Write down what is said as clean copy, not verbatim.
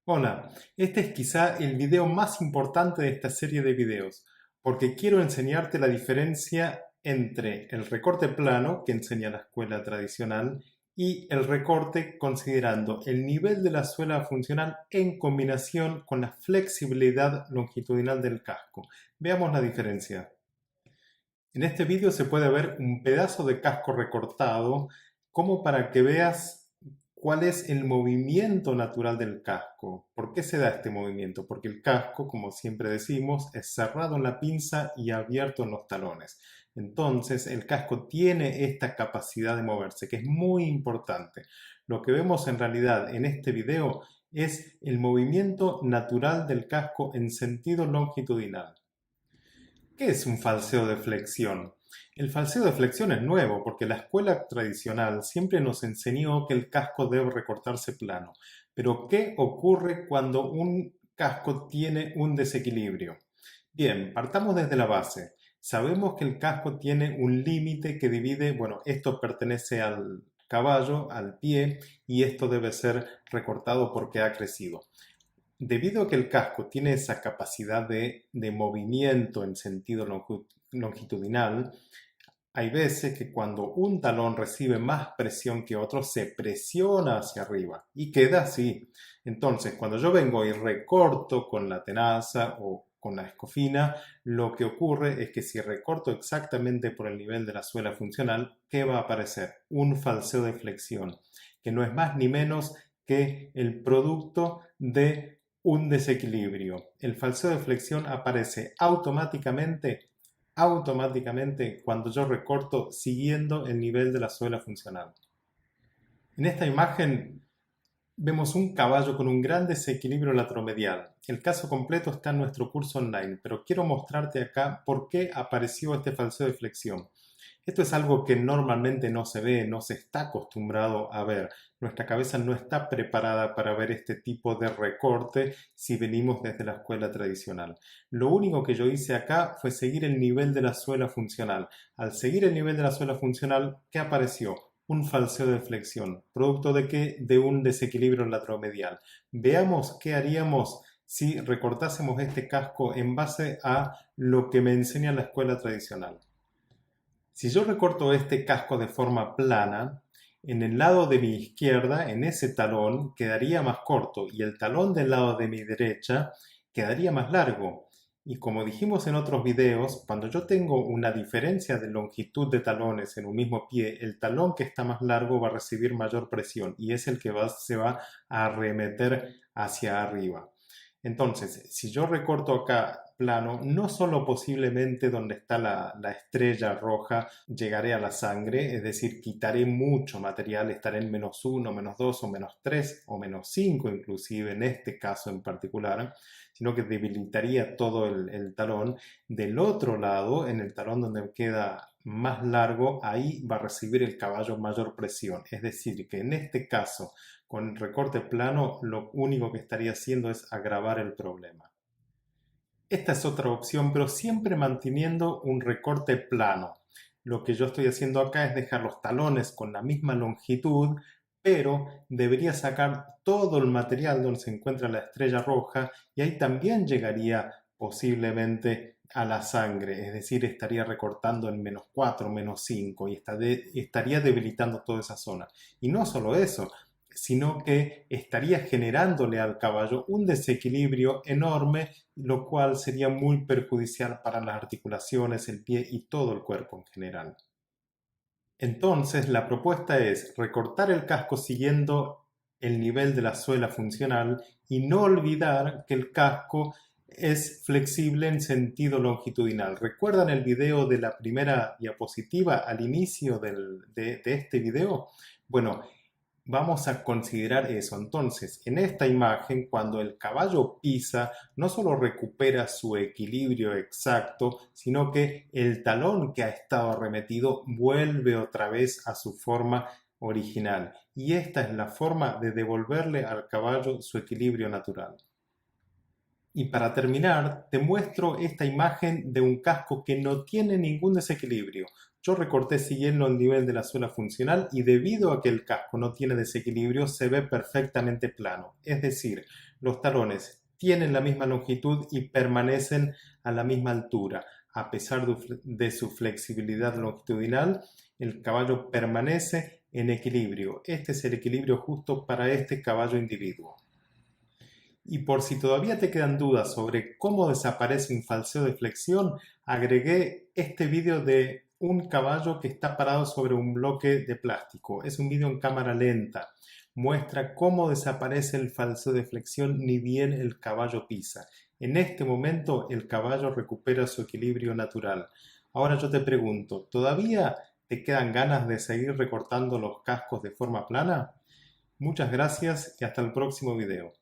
Hola, este es quizá el video más importante de esta serie de videos, porque quiero enseñarte la diferencia entre el recorte plano que enseña la escuela tradicional y el recorte considerando el nivel de la suela funcional en combinación con la flexibilidad longitudinal del casco. Veamos la diferencia. En este vídeo se puede ver un pedazo de casco recortado como para que veas cuál es el movimiento natural del casco. ¿Por qué se da este movimiento? Porque el casco, como siempre decimos, es cerrado en la pinza y abierto en los talones. Entonces el casco tiene esta capacidad de moverse, que es muy importante. Lo que vemos en realidad en este video es el movimiento natural del casco en sentido longitudinal. ¿Qué es un falseo de flexión? El falseo de flexión es nuevo porque la escuela tradicional siempre nos enseñó que el casco debe recortarse plano. Pero ¿qué ocurre cuando un casco tiene un desequilibrio? Bien, partamos desde la base. Sabemos que el casco tiene un límite que divide, bueno, esto pertenece al caballo, al pie, y esto debe ser recortado porque ha crecido. Debido a que el casco tiene esa capacidad de movimiento en sentido longitudinal, hay veces que cuando un talón recibe más presión que otro, se presiona hacia arriba y queda así. Entonces, cuando yo vengo y recorto con la tenaza o con la escofina, lo que ocurre es que si recorto exactamente por el nivel de la suela funcional, ¿qué va a aparecer? Un falseo de flexión, que no es más ni menos que el producto de un desequilibrio. El falseo de flexión aparece automáticamente cuando yo recorto siguiendo el nivel de la suela funcional. En esta imagen vemos un caballo con un gran desequilibrio lateromedial. El caso completo está en nuestro curso online, pero quiero mostrarte acá por qué apareció este falseo de flexión. Esto es algo que normalmente no se ve, no se está acostumbrado a ver. Nuestra cabeza no está preparada para ver este tipo de recorte si venimos desde la escuela tradicional. Lo único que yo hice acá fue seguir el nivel de la suela funcional. Al seguir el nivel de la suela funcional, ¿qué apareció? Un falseo de flexión. ¿Producto de qué? De un desequilibrio lateromedial. Veamos qué haríamos si recortásemos este casco en base a lo que me enseña la escuela tradicional. Si yo recorto este casco de forma plana, en el lado de mi izquierda, en ese talón, quedaría más corto y el talón del lado de mi derecha quedaría más largo. Y como dijimos en otros videos, cuando yo tengo una diferencia de longitud de talones en un mismo pie, el talón que está más largo va a recibir mayor presión y es el que se va a arremeter hacia arriba. Entonces, si yo recorto acá plano, no solo posiblemente donde está la estrella roja llegaré a la sangre, es decir, quitaré mucho material, estaré en -1, -2 o -3 o -5 inclusive en este caso en particular, sino que debilitaría todo el talón. Del otro lado, en el talón donde queda más largo, ahí va a recibir el caballo mayor presión. Es decir, que en este caso, con recorte plano, lo único que estaría haciendo es agravar el problema. Esta es otra opción, pero siempre manteniendo un recorte plano. Lo que yo estoy haciendo acá es dejar los talones con la misma longitud, pero debería sacar todo el material donde se encuentra la estrella roja y ahí también llegaría posiblemente a la sangre, es decir, estaría recortando en -4, -5 y estaría debilitando toda esa zona. Y no solo eso, sino que estaría generándole al caballo un desequilibrio enorme, lo cual sería muy perjudicial para las articulaciones, el pie y todo el cuerpo en general. Entonces, la propuesta es recortar el casco siguiendo el nivel de la suela funcional y no olvidar que el casco es flexible en sentido longitudinal. ¿Recuerdan el video de la primera diapositiva al inicio de este video? Bueno, vamos a considerar eso. Entonces, en esta imagen, cuando el caballo pisa, no solo recupera su equilibrio exacto, sino que el talón que ha estado arremetido vuelve otra vez a su forma original. Y esta es la forma de devolverle al caballo su equilibrio natural. Y para terminar, te muestro esta imagen de un casco que no tiene ningún desequilibrio. Yo recorté siguiendo el nivel de la suela funcional y debido a que el casco no tiene desequilibrio, se ve perfectamente plano. Es decir, los talones tienen la misma longitud y permanecen a la misma altura. A pesar de su flexibilidad longitudinal, el caballo permanece en equilibrio. Este es el equilibrio justo para este caballo individuo. Y por si todavía te quedan dudas sobre cómo desaparece un falseo de flexión, agregué este vídeo de un caballo que está parado sobre un bloque de plástico. Es un vídeo en cámara lenta. Muestra cómo desaparece el falseo de flexión ni bien el caballo pisa. En este momento el caballo recupera su equilibrio natural. Ahora yo te pregunto, ¿todavía te quedan ganas de seguir recortando los cascos de forma plana? Muchas gracias y hasta el próximo video.